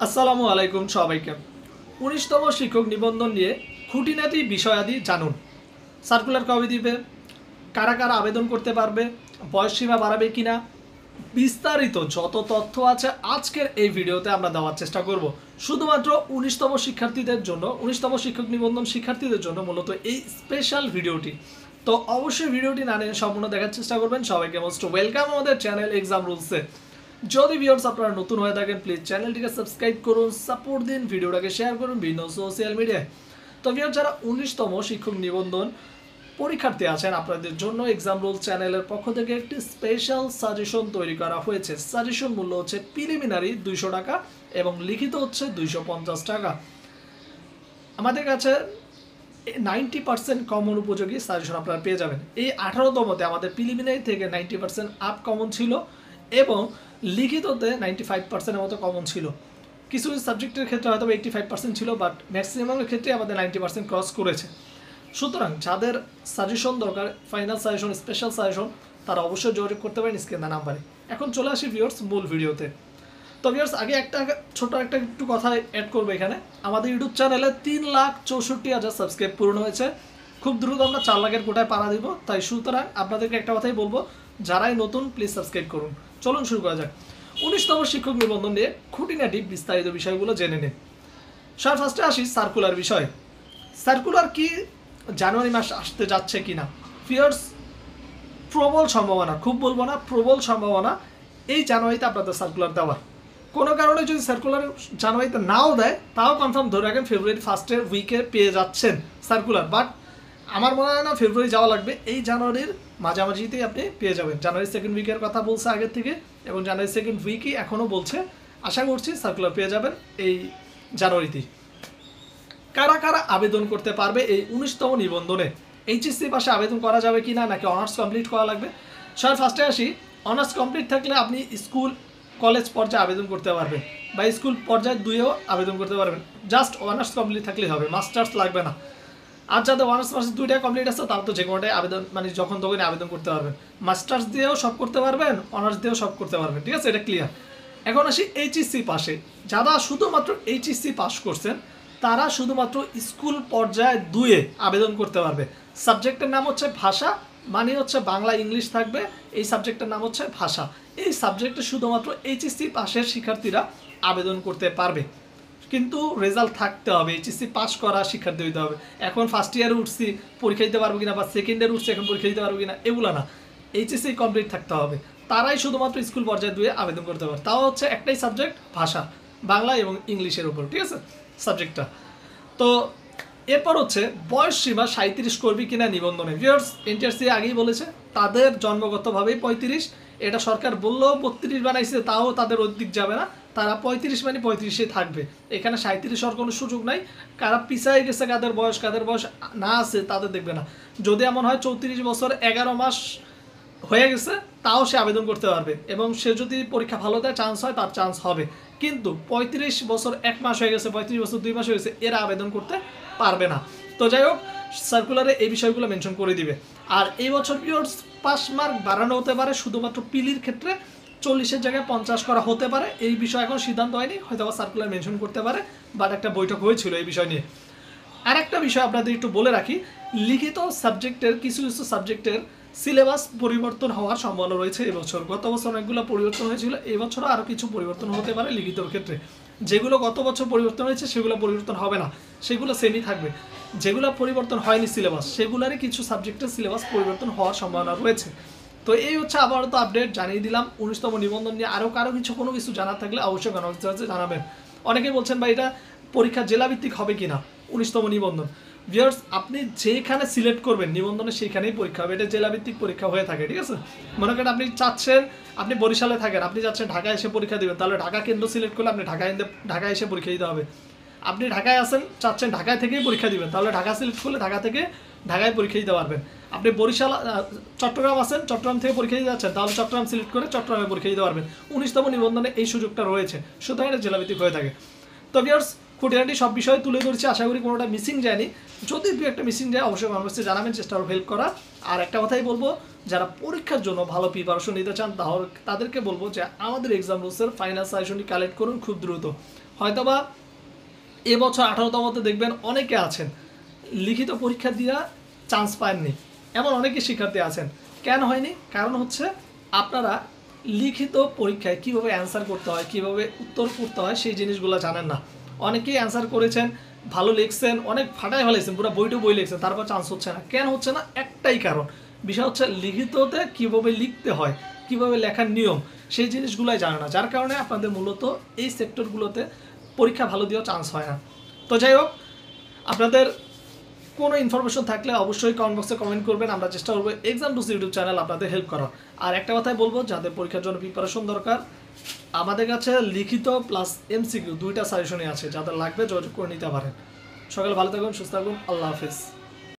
আসসালামু আলাইকুম সবাইকে। ১৯তম শিক্ষক নিবন্ধন নিয়ে খুঁটিনাটি বিষয়াদি জানুন। সার্কুলার কবে দিবে, কারা কারা আবেদন করতে পারবে, বয়সসীমা বাড়াবে কিনা, বিস্তারিত যত তথ্য আছে আজকের এই ভিডিওতে আমরা দেওয়ার চেষ্টা করব। শুধুমাত্র ১৯তম শিক্ষার্থীদের জন্য, ১৯তম শিক্ষক নিবন্ধন শিক্ষার্থীদের জন্য মূলত এই স্পেশাল ভিডিওটি। তো অবশ্যই ভিডিওটি না নিয়ে সম্পূর্ণ দেখার চেষ্টা করবেন। সবাইকে মোস্ট ওয়েলকাম আমাদের চ্যানেল এক্সাম রুলসে। যদি ভিউয়ার্স আপনারা নতুন হয়ে থাকেন প্লিজ চ্যানেলটিকে সাবস্ক্রাইব করুন, সাপোর্ট দিন, ভিডিওটাকে শেয়ার করুন বিভিন্ন সোশ্যাল মিডিয়ায়। তো ভিউয়ার্স, যারা ১৯তম শিক্ষক নিবন্ধন পরীক্ষার্থী আছেন আপনাদের জন্য এক্সাম রুলস চ্যানেলের পক্ষ থেকে একটি স্পেশাল সাজেশন তৈরি করা হয়েছে। সাজেশন মূল্য হচ্ছে প্রিলিমিনারি ২০০ টাকা এবং লিখিত হচ্ছে ২৫০ টাকা। আমাদের কাছে 90% কমন উপযোগী সাজেশন আপনারা পেয়ে যাবেন। এই 18তমতে আমাদের প্রিলিমিনারি থেকে 90% আপ কমন ছিল এবং লিখিততে 95%-এর মতো কমন ছিল। কিছু সাবজেক্টের ক্ষেত্রে হয়তো 85% ছিল, বাট ম্যাক্সিমামের ক্ষেত্রে আমাদের 90% ক্রস করেছে। সুতরাং যাদের সাজেশন দরকার, ফাইনাল সাজেশন, স্পেশাল সাজেশন, তারা অবশ্যই যোগাযোগ করতে পারেন স্ক্রিনে নাম্বারে। এখন চলে আসি ভিউয়ার্স মূল ভিডিওতে। তো ভিউয়ার্স, আগে ছোট একটা একটু কথা অ্যাড করবো এখানে। আমাদের ইউটিউব চ্যানেলে 3,64,000 সাবস্ক্রাইব পূরণ হয়েছে। খুব দ্রুত আমরা 4 লাখের কোটায় পাড়া দিব। তাই সুতরাং আপনাদেরকে একটা কথাই বলবো, যারাই নতুন প্লিজ সাবস্ক্রাইব করুন। চলুন শুরু করা যাক। ১৯তম শিক্ষক নিবন্ধন নিয়ে খুঁটিনাটি বিস্তারিত বিষয়গুলো জেনে নিন। সবার ফার্স্টে আসি সার্কুলার বিষয়। সার্কুলার কি জানুয়ারি মাস আসতে যাচ্ছে কিনা? ভিউয়ার্স, প্রবল সম্ভাবনা, খুব বলবো না, প্রবল সম্ভাবনা এই জানুয়ারিতে আপনাদের সার্কুলার দেওয়ার। কোনো কারণে যদি সার্কুলার জানুয়ারিতে নাও দেয়, তাও কনফার্ম ধরে রাখেন ফেব্রুয়ারি ফার্স্টের উইকে পেয়ে যাচ্ছেন সার্কুলার। বাট আমার মনে হয় না ফেব্রুয়ারি যাওয়া লাগবে, এই জানুয়ারির মাঝামাঝিতেই আপনি পেয়ে যাবেন। জানুয়ারি সেকেন্ড উইকের কথা বলছে আগের থেকে এবং জানুয়ারি সেকেন্ড উইকই এখনও বলছে। আশা করছি সার্কুলার পেয়ে যাবেন এই জানুয়ারিতেই। কারা কারা আবেদন করতে পারবে এই ১৯তম নিবন্ধনে? এইচএসসি পাশে আবেদন করা যাবে কি না, নাকি অনার্স কমপ্লিট করা লাগবে? সবার ফার্স্টে আসি, অনার্স কমপ্লিট থাকলে আপনি স্কুল কলেজ পর্যায়ে আবেদন করতে পারবেন বা স্কুল পর্যায়ে 2-এও আবেদন করতে পারবেন। জাস্ট অনার্স কমপ্লিট থাকলেই হবে, মাস্টার্স লাগবে না। আর যাদের অনার্স মাস্টার্স 2টাই কমপ্লিট আছে তারা তো যে কোনোটাই আবেদন, মানে যখন তখনই আবেদন করতে পারবেন। মাস্টার্স দিয়েও সব করতে পারবেন, অনার্স দিয়েও সব করতে পারবেন, ঠিক আছে? এটা ক্লিয়ার। এখন আসি এইচএসসি পাশে। যারা শুধুমাত্র এইচএসসি পাস করছেন তারা শুধুমাত্র স্কুল পর্যায়ে 2-এ আবেদন করতে পারবে। সাবজেক্টের নাম হচ্ছে ভাষা, মানে হচ্ছে বাংলা ইংলিশ থাকবে। এই সাবজেক্টের নাম হচ্ছে ভাষা। এই সাবজেক্টে শুধুমাত্র এইচএসসি পাশের শিক্ষার্থীরা আবেদন করতে পারবে, কিন্তু রেজাল্ট থাকতে হবে, এইচএসসি পাস করা শিক্ষার্থী হইতে হবে। এখন ফার্স্ট ইয়ারে উঠছি, পরীক্ষা দিতে পারবো কিনা, বা সেকেন্ড ইয়ারে উঠছি এখন পরীক্ষা দিতে পারবো কিনা, এগুলো না। এইচএসসি কমপ্লিট থাকতে হবে, তারাই শুধুমাত্র স্কুল পর্যায়ে 2-এ আবেদন করতে পারে। তাও হচ্ছে একটাই সাবজেক্ট, ভাষা, বাংলা এবং ইংলিশের উপর, ঠিক আছে সাবজেক্টটা। তো এরপর হচ্ছে বয়স সীমা 37 করবি কিনা নিবন্ধনে। ভিউয়ার্স, এনটিআরসি আগেই বলেছে তাদের জন্মগতভাবেই 35। এটা সরকার বললেও 32 বানাইছে, তাও তাদের অধিক যাবে না, তারা 35 মানে 35-এ থাকবে। এখানে 37 হওয়ার কোনো সুযোগ নাই। কারা পিছায় গেছে, কাদের বয়স না আছে তাদের দেখবে না। যদি এমন হয় 34 বছর 11 মাস হয়ে গেছে, তাও সে আবেদন করতে পারবে এবং সে যদি পরীক্ষা ভালো দেয়, চান্স হয়, তার চান্স হবে। কিন্তু 35 বছর 1 মাস হয়ে গেছে, 35 বছর 2 মাস হয়ে গেছে, এরা আবেদন করতে পারবে না। তো যাই হোক, সার্কুলারে এই বিষয়গুলো মেনশন করে দিবে। আর এই বছর পিওর পাস মার্ক বাড়ানো হতে পারে, শুধুমাত্র পিলির ক্ষেত্রে 40-এর জায়গায় 50 করা হতে পারে। এই বিষয় এখন সিদ্ধান্ত হয়নি, হয়তো সার্কুলার মেনশন করতে পারে, বাট একটা বৈঠক হয়েছিল এই বিষয় নিয়ে। আর একটা বিষয় আপনাদের একটু বলে রাখি, লিখিত সাবজেক্টের কিছু সাবজেক্টের সিলেবাস পরিবর্তন হওয়ার সম্ভাবনা রয়েছে এবছর। গত বছর অনেকগুলো পরিবর্তন হয়েছিল, এবছরও আরও কিছু পরিবর্তন হতে পারে লিখিতর ক্ষেত্রে। যেগুলো গত বছর পরিবর্তন হয়েছে সেগুলো পরিবর্তন হবে না, সেগুলো সেমই থাকবে। যেগুলো পরিবর্তন হয়নি সিলেবাস, সেগুলোরই কিছু সাবজেক্টের সিলেবাস পরিবর্তন হওয়ার সম্ভাবনা রয়েছে। তো এই হচ্ছে আবারও তো আপডেট জানিয়ে দিলাম ১৯তম নিবন্ধন নিয়ে। আরও কারো কোনো কিছু জানার থাকলে অবশ্যই জানাবেন। অনেকেই বলছেন ভাই এটা পরীক্ষা জেলাভিত্তিক হবে কিনা ১৯তম নিবন্ধন। ভিউয়ার্স, আপনি যেখানে সিলেক্ট করবেন নিবন্ধনে সেইখানেই পরীক্ষা হবে, এটা জেলাভিত্তিক পরীক্ষা হয়ে থাকে, ঠিক আছে? মনে করেন আপনি চাচ্ছেন, আপনি বরিশালে থাকেন, আপনি চাচ্ছেন ঢাকায় এসে পরীক্ষা দেবেন, তাহলে ঢাকা কেন্দ্র সিলেক্ট করলে আপনি ঢাকায় এসে পরীক্ষা দিতে হবে। আপনি ঢাকায় আছেন, চাচ্ছেন ঢাকায় থেকেই পরীক্ষা দিবেন, তাহলে ঢাকা সিলেক্ট করলে ঢাকা থেকে ঢাকায় পরীক্ষা দিতে পারবেন। আপনি বরিশাল চট্টগ্রাম আছেন, চট্টগ্রাম থেকে পরীক্ষা দিতে যাচ্ছেন, তাহলে চট্টগ্রাম সিলেক্ট করে চট্টগ্রামে পরীক্ষা দিতে পারবেন। ১৯তম নিবন্ধনে এই সুযোগটা রয়েছে, সুতরাং এটা জেলাভিত্তিক হয়ে থাকে। তো ভিউয়ার্স, খুঁটিনাটি সব বিষয় তুলে ধরছি, আশা করি কোনোটা মিসিং যায়নি। যদি দু একটা মিসিং যায় অবশ্যই কমেন্ট বক্সে জানাবেন, চেষ্টা করব হেল্প করা। আর একটা কথাই বলবো, যারা পরীক্ষার জন্য ভালো প্রিপারেশন নিতে চান তাদেরকে বলবো যে আমাদের এক্সাম রুলসের ফাইনাল সাজেশনটি কালেক্ট করুন খুব দ্রুত। হয়তোবা এবছর 18তমতে দেখবেন অনেকে আছেন লিখিত পরীক্ষা দিয়া চান্স পাননি, এমন অনেকে শিক্ষার্থী আছেন। কেন হয়নি? কারণ হচ্ছে আপনারা লিখিত পরীক্ষায় কীভাবে অ্যান্সার করতে হয়, কীভাবে উত্তর করতে হয় সেই জিনিসগুলো জানেন না। অনেকেই অ্যান্সার করেছেন, ভালো লিখছেন, অনেক ফাটায় ফেলেছেন, পুরো বইটা বই লিখছেন, তারপর চান্স হচ্ছে না। কেন হচ্ছে না? একটাই কারণ, বিষয় হচ্ছে লিখিততে কীভাবে লিখতে হয়, কীভাবে লেখার নিয়ম, সেই জিনিসগুলোই জানে না। যার কারণে আপনাদের মূলত এই সেক্টরগুলোতে পরীক্ষা ভালো দিয়েও চান্স হয় না। তো যাই হোক, আপনাদের কোনো ইনফরমেশন থাকলে অবশ্যই কমেন্ট বক্সে কমেন্ট করবেন, আমরা চেষ্টা করবো এক্সাম টুস ইউটিউব চ্যানেল আপনাদের হেল্প করার। আর একটা কথাই বলবো, যাদের পরীক্ষার জন্য প্রিপারেশন দরকার, আমাদের কাছে লিখিত প্লাস এমসিকিউ দুইটা সাজেশনই আছে, যাদের লাগবে যোগাযোগ করে নিতে পারেন। সকালে ভালো থাকুন, সুস্থ থাকুন, আল্লাহ হাফিজ।